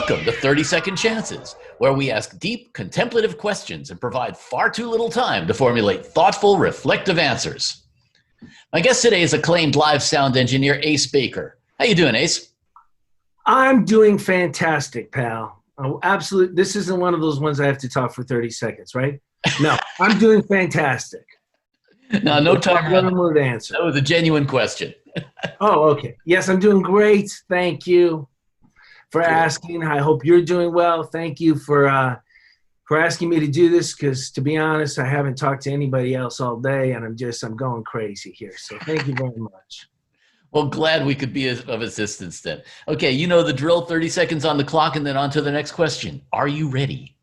Welcome to 30-Second Chances, where we ask deep, contemplative questions and provide far too little time to formulate thoughtful, reflective answers. My guest today is acclaimed live sound engineer Ace Baker. How you doing, Ace? I'm doing fantastic, pal. Oh, absolutely. This isn't one of those ones I have to talk for 30 seconds, right? No, I'm doing fantastic. No time around. To answer. That was a genuine question. Oh, okay. Yes, I'm doing great. Thank you for asking. I hope you're doing well. Thank you for asking me to do this, because to be honest, I haven't talked to anybody else all day, and I'm going crazy here. So thank you very much. Well, glad we could be of assistance then. Okay, you know the drill, 30 seconds on the clock and then on to the next question. Are you ready?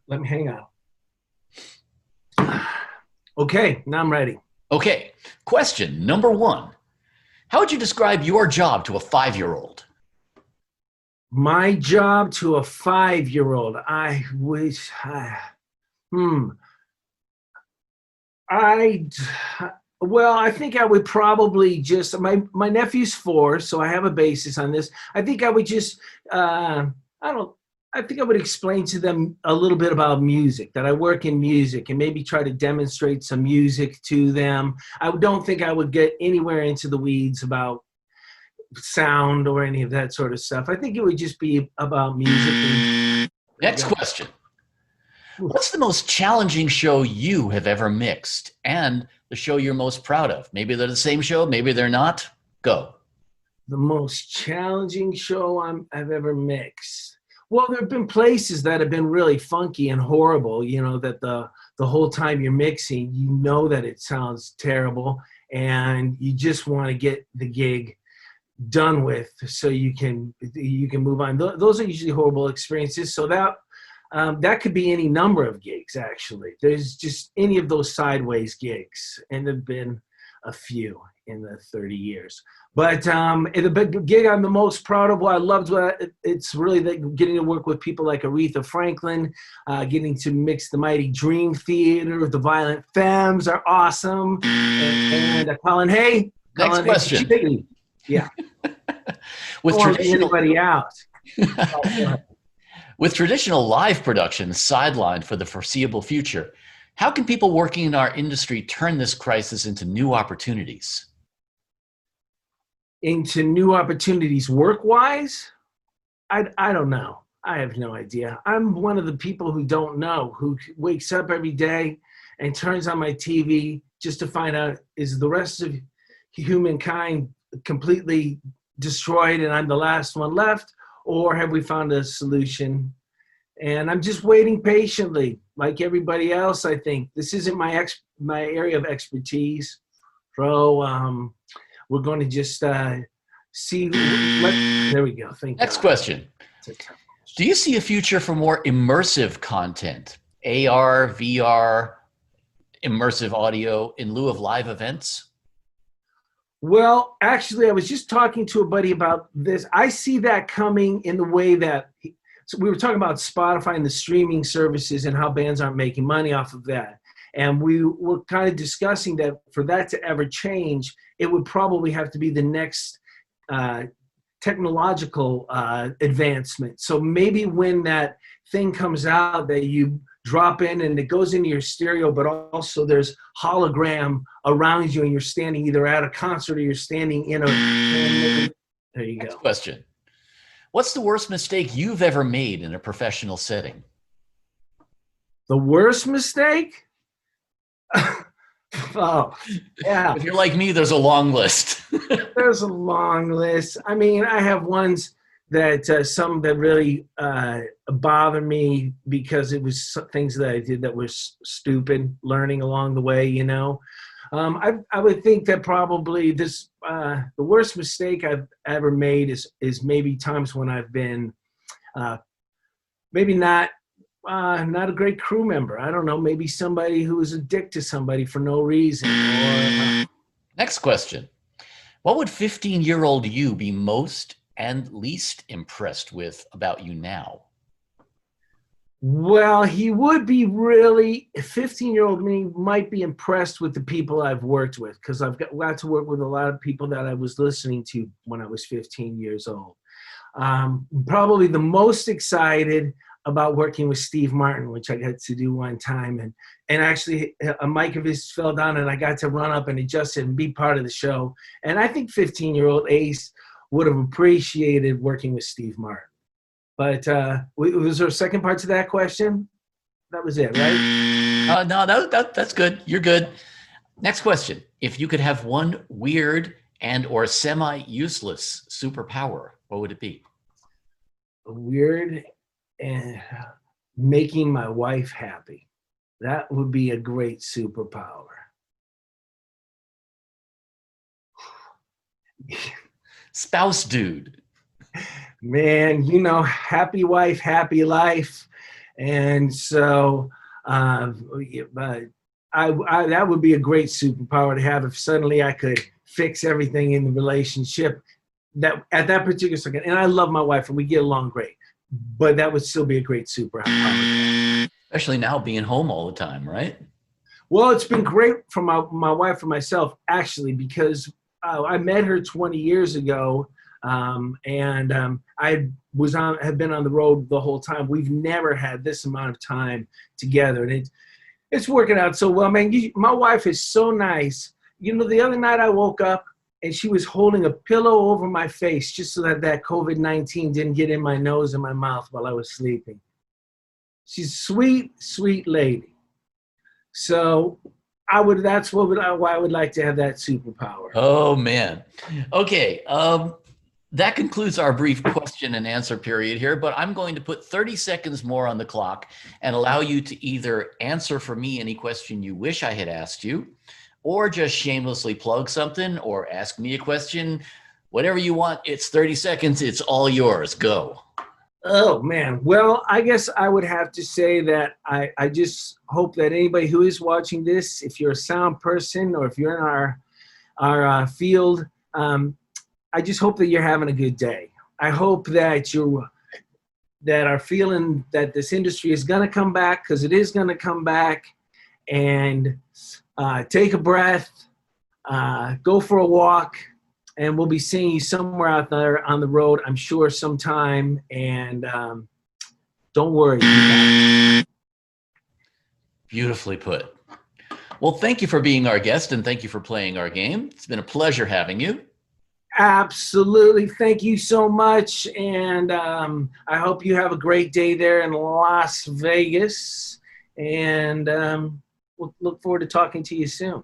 Let me hang on. Okay, now I'm ready. Okay, question number 1. How would you describe your job to a 5-year-old? My job to a 5-year-old, well, I think I would probably just, my nephew's 4, so I have a basis on this. I think I would just, I think I would explain to them a little bit about music, that I work in music, and maybe try to demonstrate some music to them. I don't think I would get anywhere into the weeds about sound or any of that sort of stuff. I think it would just be about music. Next question. What's the most challenging show you have ever mixed, and the show you're most proud of? Maybe they're the same show, maybe they're not. Go. The most challenging show I've ever mixed. Well, there have been places that have been really funky and horrible, you know, that the whole time you're mixing, you know that it sounds terrible, and you just want to get the gig done with so you can move on. Those are usually horrible experiences. So that could be any number of gigs, actually. There's just any of those sideways gigs, and there have been a few in the 30 years. But the gig I'm the most proud of, what I loved, it's really getting to work with people like Aretha Franklin, getting to mix the Mighty Dream Theater, the Violent Femmes are awesome, and Colin, hey. Next Colin, question. Hey, yeah. With traditional anybody out. With traditional live production sidelined for the foreseeable future, how can people working in our industry turn this crisis into new opportunities? Into new opportunities work-wise? I don't know. I have no idea. I'm one of the people who don't know, who wakes up every day and turns on my TV just to find out, is the rest of humankind completely destroyed and I'm the last one left, or have we found a solution? And I'm just waiting patiently, like everybody else. I think this isn't my area of expertise, so we're going to just see. There we go. Next question. Do you see a future for more immersive content, AR, VR, immersive audio in lieu of live events? Well, actually, I was just talking to a buddy about this. I see that coming in the way that, so we were talking about Spotify and the streaming services and how bands aren't making money off of that. And we were kind of discussing that for that to ever change, it would probably have to be the next technological advancement. So maybe when that thing comes out that you drop in and it goes into your stereo, but also there's hologram around you and you're standing either at a concert or you're standing in a... There you go. Next question. What's the worst mistake you've ever made in a professional setting? The worst mistake? Oh, yeah. If you're like me, there's a long list. There's a long list. I mean, I have ones that some that really bother me because it was things that I did that was stupid, learning along the way, you know. I would think that probably this the worst mistake I've ever made is maybe times when I've been maybe not a great crew member. I don't know, maybe somebody who was a dick to somebody for no reason. Or, Next question. What would 15-year-old you be most and least impressed with about you now? Well, he would be really, 15-year-old me might be impressed with the people I've worked with, because I've got to work with a lot of people that I was listening to when I was 15 years old. Probably the most excited about working with Steve Martin, which I got to do one time. And actually a mic of his fell down and I got to run up and adjust it and be part of the show. And I think 15-year-old Ace would have appreciated working with Steve Martin. But was there a second part to that question? That was it, right? No, that's good. You're good. Next question. If you could have one weird and or semi-useless superpower, what would it be? Weird and making my wife happy. That would be a great superpower. Spouse dude. Man, you know, happy wife, happy life. And so that would be a great superpower to have if suddenly I could fix everything in the relationship that at that particular second. And I love my wife and we get along great, but that would still be a great superpower. Especially now being home all the time, right? Well, it's been great for my wife and myself, actually, because I met her 20 years ago. I have been on the road the whole time. We've never had this amount of time together, and it's working out so well, man. My wife is so nice. You know, the other night I woke up and she was holding a pillow over my face just so that COVID-19 didn't get in my nose and my mouth while I was sleeping. She's a sweet, sweet lady. So that's why I would like to have that superpower. Oh man. Okay. That concludes our brief question and answer period here, but I'm going to put 30 seconds more on the clock and allow you to either answer for me any question you wish I had asked you, or just shamelessly plug something or ask me a question, whatever you want. It's 30 seconds. It's all yours. Go. Oh man. Well, I guess I would have to say that I just hope that anybody who is watching this, if you're a sound person or if you're in our field, I just hope that you're having a good day. I hope that are feeling that this industry is going to come back, because it is going to come back, and take a breath, go for a walk, and we'll be seeing you somewhere out there on the road, I'm sure, sometime. And don't worry. Beautifully put. Well, thank you for being our guest, and thank you for playing our game. It's been a pleasure having you. Absolutely. Thank you so much. And I hope you have a great day there in Las Vegas. And we'll look forward to talking to you soon.